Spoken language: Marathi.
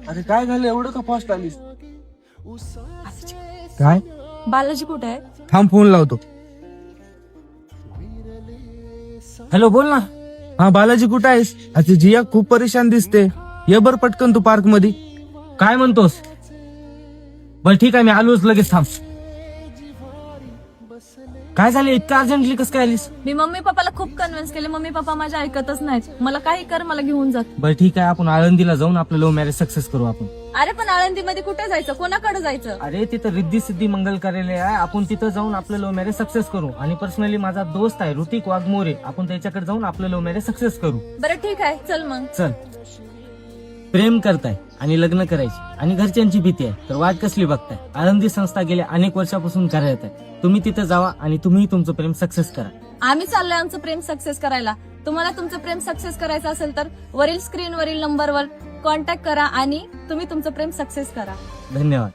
अरे काय झालं एवढं का फास्ट आलीस? काय? बालाजी कुठे आहे? थांब फोन लावतो. हॅलो बोल ना. हा बालाजी कुठं आहेस? आता जिया खूप परेशान दिसते. ये बर पटकन तू पार्क मध्ये. काय म्हणतोस? बर ठीक आहे, मी आलोच लगेच, थांब. काय झालं इतकं अर्जंटली कसं काय आलीस? मी मम्मी पप्पाला खूप कन्व्हिन्स केले, मम्मी पप्पा माझ्या ऐकतच नाहीत. मला काही कर, मला घेऊन जात. बर ठीक आहे, आपण आळंदीला जाऊन आपलं लव्ह मॅरेज सक्सेस करू आपण. अरे पण आळंदीमध्ये कुठे जायचं, कोणाकडे जायचं? अरे तिथं रिद्धी सिद्धी मंगल कार्यालय आहे, आपण तिथं जाऊन आपलं लव्ह मॅरेज सक्सेस करू. आणि पर्सनली माझा दोस्त आहे ऋतिक वाघमोरे, आपण त्याच्याकडे जाऊन आपलं लव्ह मॅरेज सक्सेस करू. बरं ठीक आहे, चल मग. चल. प्रेम करताय आणि लग्न करायची आणि घरच्यांची भीती आहे, तर वाट कसली बघताय? आळंदी संस्था गेल्या अनेक वर्षापासून कार्यरत आहे. तुम्ही तिथे जावा आणि तुम्ही तुमचं प्रेम सक्सेस करा. आम्ही चाललोय आमचं प्रेम सक्सेस करायला. तुम्हाला तुमचं प्रेम सक्सेस करायचं असेल तर वरील स्क्रीनवरील नंबरवर कॉन्टॅक्ट करा आणि तुम्ही तुमचं प्रेम सक्सेस करा. धन्यवाद.